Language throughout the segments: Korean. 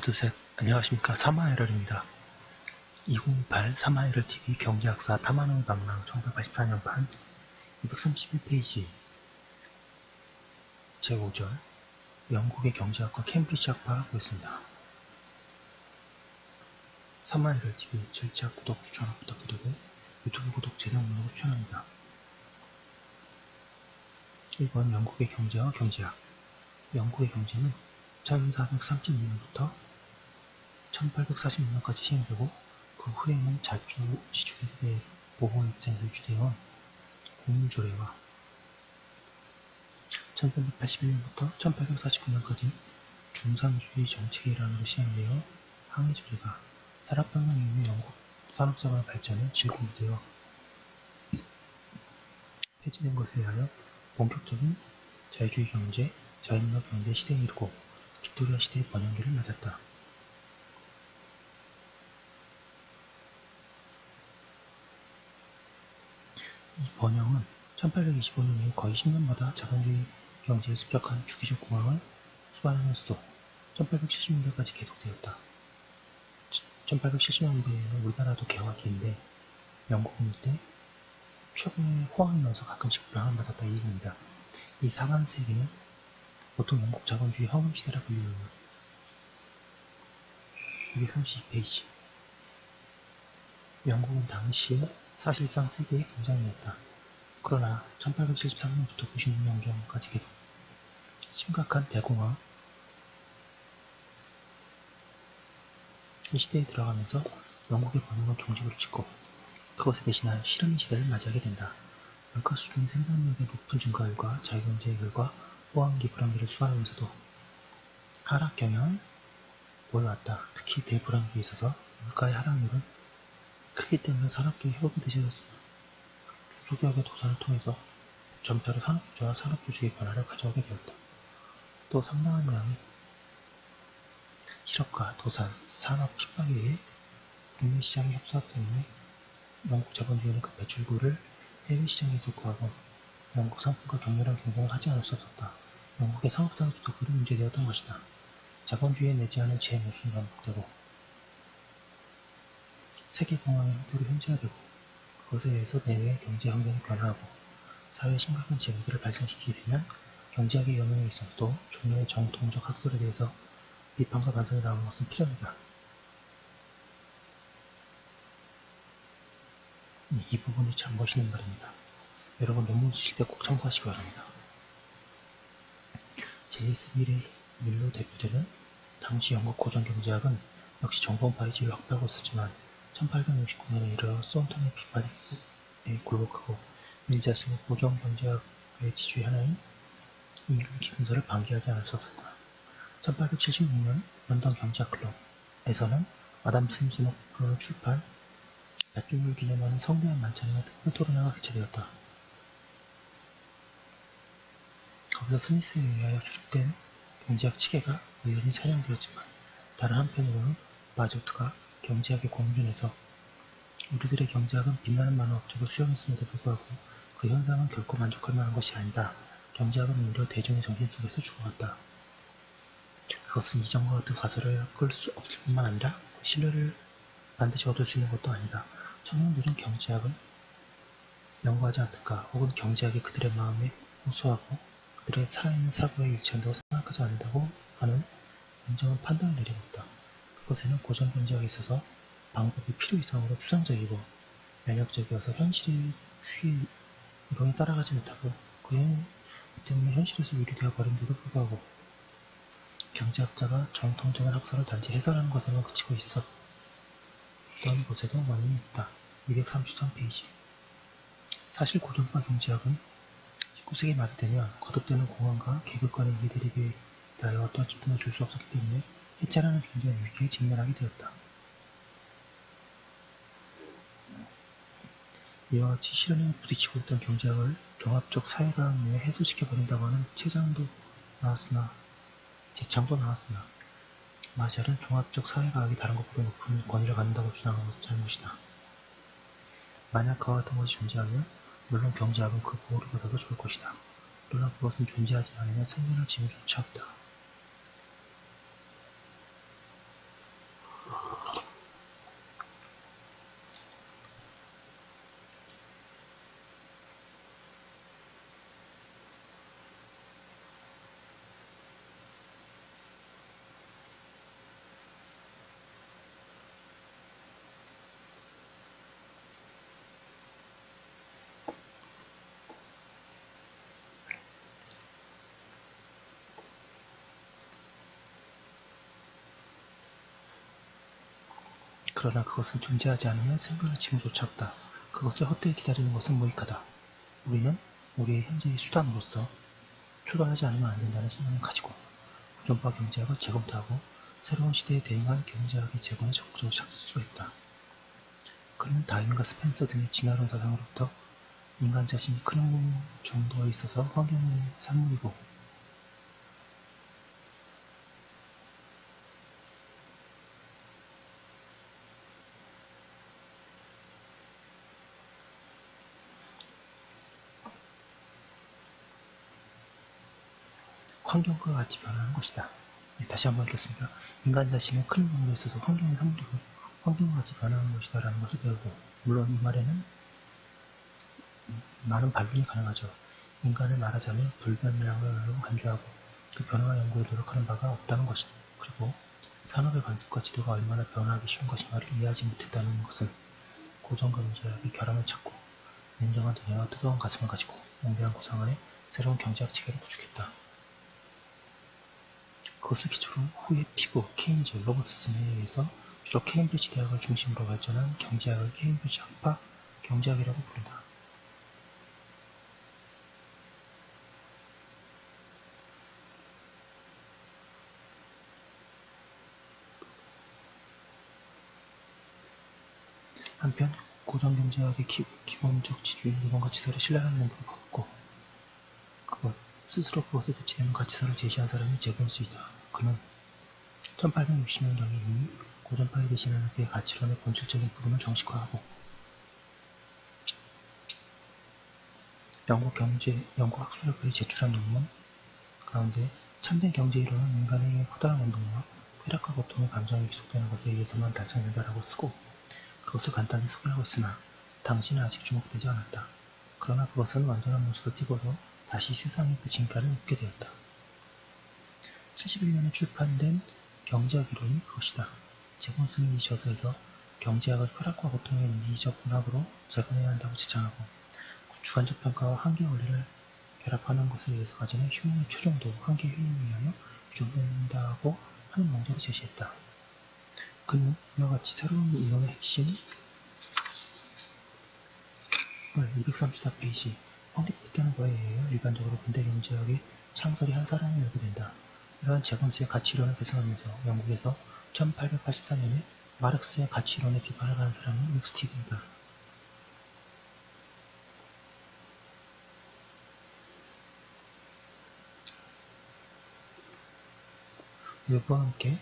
둘, 셋. 안녕하십니까. 사마에럴입니다. 2028 사마에럴 TV 경제학사 탐하노의 방랑 1984년판 231페이지 제5절 영국의 경제학과 캠브리지학파 하고 있습니다. 사마에럴 TV 절차 구독 추천 부탁드리고 유튜브 구독 재생 목록을 추천합니다. 1번 영국의 경제와 경제학. 영국의 경제는 1432년부터 1846년까지 시행되고 그 후에는 지주의 보호 입장에서 유지되어 공유조례와 1381년부터 1849년까지 중상주의 정책의 일환으로 시행되어 항해조례가 산업혁명 이후의 영국 산업자본의 발전에 질곡되어 폐지된 것에 의하여 본격적인 자유주의 경제, 자유무역 경제 시대에 이르고 빅토리아 시대의 번영기를 맞았다. 이 번영은 1825년 이후 거의 10년마다 자본주의 경제에 습격한 주기적 공황을 수반하면서도 1870년대까지 계속되었다. 1870년대에는 우리나라도 개화기인데 영국은 이때 최고의 호황이 나서 가끔씩 불황을 맞았다 이 얘기입니다. 이 4반세기는 보통 영국 자본주의 황금시대라 불리는 232페이지. 영국은 당시에 사실상 세계의 공장이었다. 그러나 1873년부터 96년경까지 계속 심각한 대공황 이 시대에 들어가면서 영국의 번영은 종직을 짓고 그것에 대신한 실현의 시대를 맞이하게 된다. 물가 수준의 생산력의 높은 증가율과 자유경제의 결과 호황기, 불황기를 수반하면서도 하락 경향은 보여왔다. 특히 대불황기에 있어서 물가의 하락률은 크기 때문에 산업계의 협업이 되셨으나 중소기업의 도산을 통해서 점차로 산업부조와 산업조직의 변화를 가져오게 되었다. 또 상당한 양의 실업과 도산, 산업 핍박에 의해 국내 시장의 협사 때문에 영국 자본주의는 그 매출구를 해외 시장에서 구하고 영국 상품과 격렬한 경쟁을 하지 않을 수 없었다. 영국의 상업사회도 그런 문제되었던 것이다. 자본주의에 내지 않은 재무순이 반복되고 세계공황의 형태로 현지화되고 그것에 의해서 내외의 경제 환경이 변화하고 사회에 심각한 재해들을 발생시키게 되면 경제학의 영역에 있어서도 종래의 정통적 학설에 대해서 비판과 반성이 나오는 것은 필요합니다. 이 부분이 참 멋있는 말입니다. 여러분 논문 쓰실 때 꼭 참고하시기 바랍니다. J.S. 밀로 대표되는 당시 영국 고전경제학은 역시 정권파의 지위를 확보하고 있었지만 1869년에 이르러 썬턴의 비판에 굴복하고 밀 자신의 고전경제학의 지주의 하나인 임금 기금서를 방기하지 않을 수 없었다. 1876년 런던 경제학 클럽에서는 아담 스미스너프로 출판 100주년을 기념하는 성대한 만찬이나 특별 토론회가 개최되었다. 거기서 스미스에 의하여 수립된 경제학 체계가 의연히 찬양되었지만 다른 한편으로는 바조트가 경제학의 공존에서 우리들의 경제학은 빛나는 만화 업적을 수용했음에도 불구하고 그 현상은 결코 만족할 만한 것이 아니다. 경제학은 오히려 대중의 정신 속에서 죽어갔다. 그것은 이전과 같은 가설을 끌 수 없을 뿐만 아니라 신뢰를 반드시 얻을 수 있는 것도 아니다. 청년들은 경제학을 연구하지 않든가 혹은 경제학이 그들의 마음에 호소하고 그들의 살아있는 사고에 일치한다고 생각하지 않는다고 하는 냉정한 판단을 내리고 있다. 그것에는 고전 경제학에 있어서 방법이 필요 이상으로 추상적이고 면역적이어서 현실의 추이의 이론을 따라가지 못하고 그 때문에 현실에서 유리되어 버림에도 불구하고 경제학자가 정통적인 학설을 단지 해설하는 것에만 그치고 있었던 것에도 원인이 있다. 233페이지. 사실 고전파 경제학은 19세기 말이 되면 거듭되는 공황과 계급 간의 이해대립에 대하여 어떠한 집중을 줄 수 없었기 때문에 해체라는 존재의 위기에 직면하게 되었다. 이와 같이 실현에 부딪히고 있던 경제학을 종합적 사회과학 내에 해소시켜버린다고 하는 재창도 나왔으나 마샬은 종합적 사회과학이 다른 것보다 높은 권위를 갖는다고 주장하는 것은 잘못이다. 만약 그와 같은 것이 존재하면 물론 경제학은 그 보호를 받아도 좋을 것이다. 그러나 그것은 존재하지 않으면 생존할 지위조차 없다. 그러나 그것은 존재하지 않으면 생각할 지금조차 없다. 그것을 헛되이 기다리는 것은 무익하다. 우리는 우리의 현재의 수단으로서 초월하지 않으면 안 된다는 신념을 가지고 구존파 경제학을 재검토하고 새로운 시대에 대응한 경제학의 재건을 적극적으로 착수했다. 그는 다윈과 스펜서 등의 진화론 사상으로부터 인간 자신이 큰 정도에 있어서 환경의 산물이고 환경과 같이 변하는 것이다. 다시 한번 읽겠습니다. 인간 자신은 큰 정도에 있어서 환경의 산물이고 환경과 같이 변하는 것이다 라는 것을 배우고, 물론 이 말에는 많은 반론이 가능하죠. 인간을 말하자면 불변명을 간주하고 그 변화와 연구에 노력하는 바가 없다는 것이다. 그리고 산업의 관습과 지도가 얼마나 변화하기 쉬운 것인가를 이해하지 못했다는 것은 고전과 경제학의 결함을 찾고 냉정한 두뇌와 뜨거운 가슴을 가지고 웅대한 고상하에 새로운 경제학 체계를 구축했다. 그것을 기초로 후에 피고, 케인즈, 로버트슨에 의해서 주로 케임브리지 대학을 중심으로 발전한 경제학을 케임브리지 학파 경제학이라고 부른다. 한편 고전 경제학의 기본적 지주인 이번 가치사를 신뢰하는 용도로 바꿨고, 스스로 그것에 대치되는 가치사를 제시한 사람이 제본스이다. 그는 1860년경에 이미 고전파에 대신하는 그의 가치론의 본질적인 부분을 정식화하고 영국 학술협회에 제출한 논문 가운데 참된 경제이론은 인간의 커다란 운동과 쾌락과 고통의 감정이 지속되는 것에 의해서만 달성된다라고 쓰고, 그것을 간단히 소개하고 있으나 당시는 아직 주목되지 않았다. 그러나 그것은 완전한 무수를 띠고도 다시 세상의 그 진가를 묻게 되었다. 71년에 출판된 경제학 이론이 그것이다. 제본스는 이 저서에서 경제학을 쾌락과 고통의 미적 문학으로 재건해야 한다고 주장하고, 주관적 평가와 한계 원리를 결합하는 것에 의해서 가지는 효용의 최종도 한계 효용에 의하여 유지된다고 하는 명제를 제시했다. 그는 이와 같이 새로운 이론의 핵심을 234페이지 확립됐다는 거에 의하여 일반적으로 근대 경제학의 창설이 한 사람이 열게 된다. 이러한 제본스의 가치이론을 계승하면서 영국에서 1884년에 마르크스의 가치이론에 비판을 한 사람은 윅스티드이다. 웨버와 함께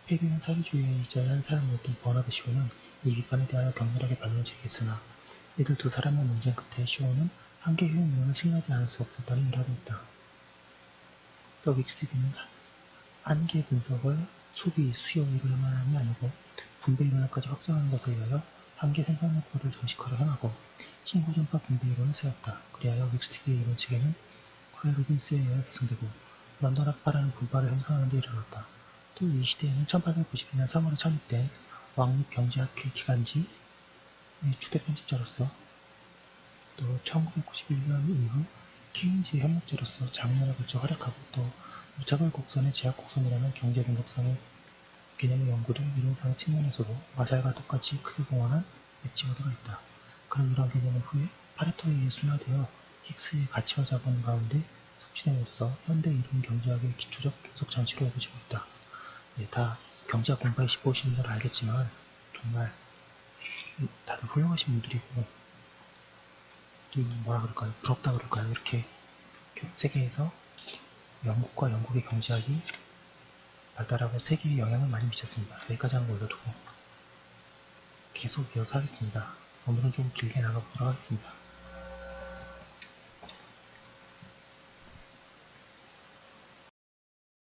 폐교한 사회주의자의 한 사람이었던 버나드 쇼는 이 비판에 대하여 격렬하게 반론을 제기했으나 이들 두 사람의 논쟁 끝에 쇼는 한계 효용 이론을 신뢰하지 않을 수 없었다는 일화도 있다. 또 윅스티드는 한계 분석을 소비, 수요 이론만이 아니고 분배 이론까지 확장하는 것에 의하여 한계 생산 역사를 정식화를 행하고 신고전파 분배 이론을 세웠다. 그리하여 윅스티드의 이론 체계는 코에 로빈스에 의하여 개선되고 런던 학파라는 분파를 형성하는 데 이르렀다. 또 이 시대에는 1892년 3월에 창립된 왕립경제학회 기간지의 초대 편집자로서, 또 1991년 이후 케인즈의 협력자로서 장년에 걸쳐 활약하고, 또 무차별 곡선의 제약 곡선이라는 경제 분석상의 개념의 연구를 이론상의 측면에서도 마샬과 똑같이 크게 공헌한 엣지워드가 있다. 그런 이러한 개념은 후에 파레토에 의해 순화되어 힉스의 가치화 자본 가운데 섭취됨으로써 현대 이론 경제학의 기초적 분석 장치로 여겨지고 있다. 다 경제학 공부에 15오신 분들은 알겠지만 정말 다들 훌륭하신 분들이고, 또 뭐라 그럴까요? 부럽다 그럴까요? 이렇게 세계에서 영국과 영국의 경제학이 발달하고 세계에 영향을 많이 미쳤습니다. 여기까지 하는 거 올려두고 계속 이어서 하겠습니다. 오늘은 좀 길게 나가보도록 하겠습니다.